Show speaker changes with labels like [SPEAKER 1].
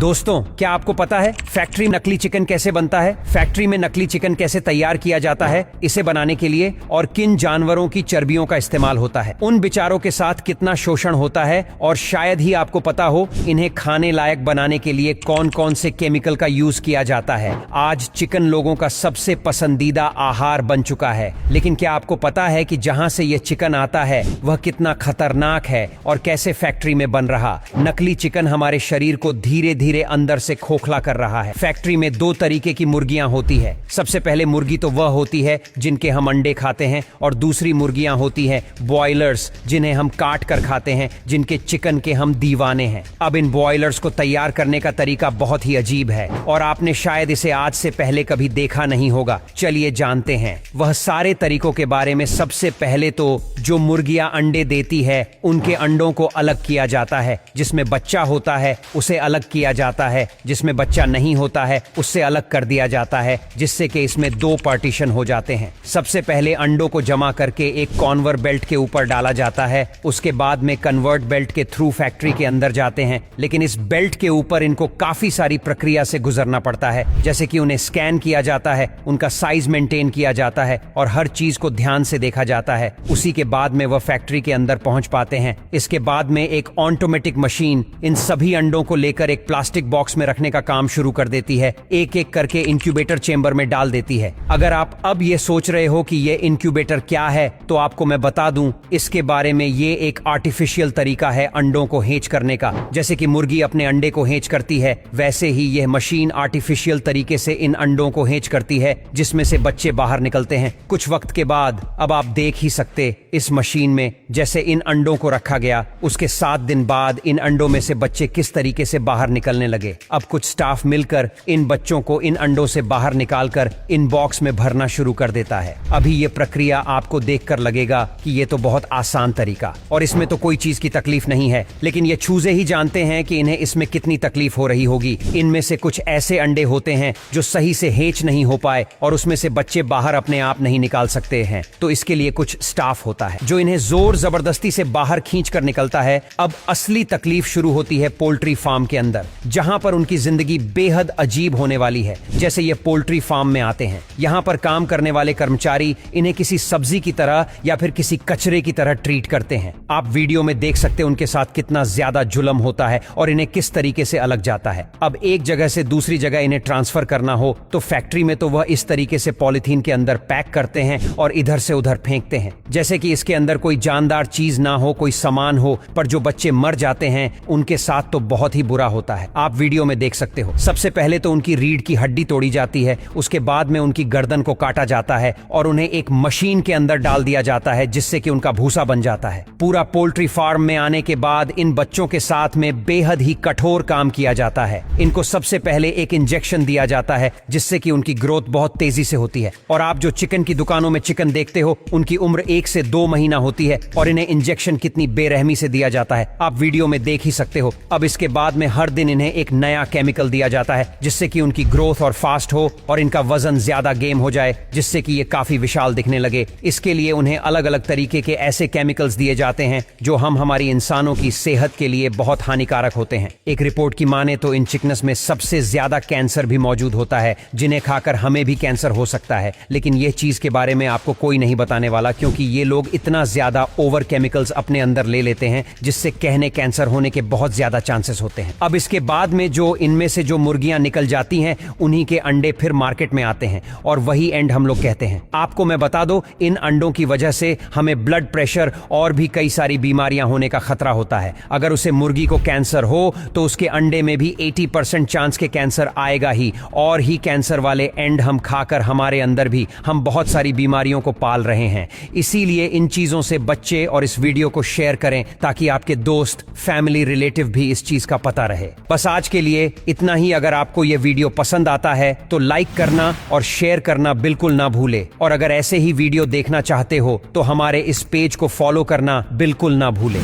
[SPEAKER 1] दोस्तों, क्या आपको पता है फैक्ट्री नकली चिकन कैसे बनता है? फैक्ट्री में नकली चिकन कैसे तैयार किया जाता है, इसे बनाने के लिए और किन जानवरों की चर्बियों का इस्तेमाल होता है, उन बेचारों के साथ कितना शोषण होता है, और शायद ही आपको पता हो इन्हें खाने लायक बनाने के लिए कौन कौन से केमिकल का यूज किया जाता है। आज चिकन लोगों का सबसे पसंदीदा आहार बन चुका है, लेकिन क्या आपको पता है कि जहां से यह चिकन आता है वह कितना खतरनाक है और कैसे फैक्ट्री में बन रहा? नकली चिकन हमारे शरीर को धीरे धीरे अंदर से खोखला कर रहा है। फैक्ट्री में दो तरीके की मुर्गियां होती है। सबसे पहले मुर्गी तो वह होती है जिनके हम अंडे खाते हैं, और दूसरी मुर्गियां होती हैं बॉयलर्स, जिन्हें हम काट कर खाते हैं, जिनके चिकन के हम दीवाने हैं। अब इन बॉयलर्स को तैयार करने का तरीका बहुत ही अजीब है और आपने शायद इसे आज से पहले कभी देखा नहीं होगा। चलिए जानते हैं वह सारे तरीकों के बारे में। सबसे पहले तो जो मुर्गियां अंडे देती है उनके अंडों को अलग किया जाता है। जिसमें बच्चा होता है उसे अलग किया जाता है, जिसमें बच्चा नहीं होता है उससे अलग कर दिया जाता है, जिससे कि इसमें दो पार्टीशन हो जाते हैं। सबसे पहले अंडों को जमा करके एक कॉन्वर बेल्ट के ऊपर डाला जाता है। उसके बाद में कन्वर्ट बेल्ट के थ्रू फैक्ट्री के अंदर जाते हैं, लेकिन इस बेल्ट के ऊपर इनको काफी सारी प्रक्रिया से गुजरना पड़ता है। जैसे कि उन्हें स्कैन किया जाता है, उनका साइज मेंटेन किया जाता है और हर चीज को ध्यान से देखा जाता है। उसी के बाद में वह फैक्ट्री के अंदर पहुंच पाते हैं। इसके बाद में एक ऑटोमेटिक मशीन इन सभी अंडों को लेकर एक प्लास्टिक बॉक्स में रखने का काम शुरू कर देती है। एक एक करके इंक्यूबेटर चेंबर में डाल देती है। अगर आप अब ये सोच रहे हो कि ये इंक्यूबेटर क्या है, तो आपको मैं बता दूं इसके बारे में। ये एक आर्टिफिशियल तरीका है अंडों को हेच करने का। जैसे कि मुर्गी अपने अंडे को हेच करती है, वैसे ही यह मशीन आर्टिफिशियल तरीके से इन अंडों को हेच करती है, जिसमें से बच्चे बाहर निकलते हैं। कुछ वक्त के बाद अब आप देख ही सकते इस मशीन में जैसे इन अंडों को रखा गया, उसके 7 दिन बाद इन अंडों में से बच्चे किस तरीके से बाहर निकलने लगे। अब कुछ स्टाफ मिलकर इन बच्चों को इन अंडों से बाहर निकालकर इन बॉक्स में भरना शुरू कर देता है। अभी ये प्रक्रिया आपको देखकर लगेगा कि ये तो बहुत आसान तरीका और इसमें तो कोई चीज की तकलीफ नहीं है, लेकिन ये चूजे ही जानते हैं कि इन्हें इसमें कितनी तकलीफ हो रही होगी। इनमें से कुछ ऐसे अंडे होते हैं जो सही से हेच नहीं हो पाए और उसमें से बच्चे बाहर अपने आप नहीं निकाल सकते हैं, तो इसके लिए कुछ स्टाफ होता है जो इन्हें जोर जबरदस्ती से बाहर खींच कर निकलता है। अब असली तकलीफ शुरू होती है पोल्ट्री फार्म के अंदर, जहां पर उनकी जिंदगी बेहद अजीब होने वाली है। जैसे ये पोल्ट्री फार्म में आते हैं, यहां पर काम करने वाले कर्मचारी इन्हें किसी सब्जी की तरह या फिर किसी कचरे की तरह ट्रीट करते हैं। आप वीडियो में देख सकते हैं उनके साथ कितना ज्यादा जुल्म होता है और इन्हें किस तरीके से अलग जाता है। अब एक जगह से दूसरी जगह इन्हें ट्रांसफर करना हो तो फैक्ट्री में तो वह इस तरीके से पॉलिथीन के अंदर पैक करते हैं और इधर से उधर फेंकते हैं, जैसे कि इसके अंदर कोई जानदार चीज ना हो, कोई सामान हो। पर जो बच्चे मर जाते हैं उनके साथ तो बहुत ही बुरा होता है। आप वीडियो में देख सकते हो। सबसे पहले तो उनकी रीढ़ की हड्डी तोड़ी जाती है, उसके बाद में उनकी गर्दन को काटा जाता है और उन्हें एक मशीन के अंदर डाल दिया जाता है, जिससे कि उनका भूसा बन जाता है। पूरा पोल्ट्री फार्म में आने के बाद इन बच्चों के साथ में बेहद ही कठोर काम किया जाता है। इनको सबसे पहले एक इंजेक्शन दिया जाता है, जिससे कि उनकी ग्रोथ बहुत तेजी से होती है। और आप जो चिकन की दुकानों में चिकन देखते हो, उनकी उम्र 1 से 2 महीना होती है और इन्हें इंजेक्शन कितनी बेरहमी से दिया जाता है आप वीडियो में देख ही सकते हो। अब इसके बाद में हर दिन इन्हें एक नया केमिकल दिया जाता है, जिससे कि उनकी ग्रोथ और फास्ट हो और इनका वजन ज्यादा गेम हो जाए, जिससे कि ये काफी विशाल दिखने लगे। इसके लिए उन्हें अलग अलग तरीके के ऐसे केमिकल्स दिए जाते हैं जो हमारी इंसानों की सेहत के लिए बहुत हानिकारक होते हैं। एक रिपोर्ट की माने तो इन चिकन्स में सबसे ज्यादा कैंसर भी मौजूद होता है, जिन्हें खाकर हमें भी कैंसर हो सकता है। लेकिन यह चीज के बारे में आपको कोई नहीं बताने वाला, क्योंकि ये लोग इतना ज्यादा ओवर केमिकल्स अपने अंदर ले लेते हैं, जिससे कहने कैंसर होने के बहुत ज्यादा चांसेस होते हैं। अब इसके बाद में जो इनमें से जो मुर्गियां निकल जाती हैं, उन्हीं के अंडे फिर मार्केट में आते हैं और वही एंड हम लोग कहते हैं। आपको मैं बता दूं, इन अंडों की वजह से हमें ब्लड प्रेशर और भी कई सारी बीमारियां होने का खतरा होता है। अगर उसे मुर्गी को कैंसर हो तो उसके अंडे में भी 80% चांस के कैंसर आएगा ही, और ही कैंसर वाले एंड हम खाकर हमारे अंदर भी हम बहुत सारी बीमारियों को पाल रहे हैं। इसीलिए इन चीजों से बच्चे और इस वीडियो को शेयर करें, ताकि आपके दोस्त, फैमिली, रिलेटिव भी इस चीज का पता रहे। बस आज के लिए इतना ही। अगर आपको यह वीडियो पसंद आता है तो लाइक करना और शेयर करना बिल्कुल ना भूले, और अगर ऐसे ही वीडियो देखना चाहते हो तो हमारे इस पेज को फॉलो करना बिल्कुल ना भूले।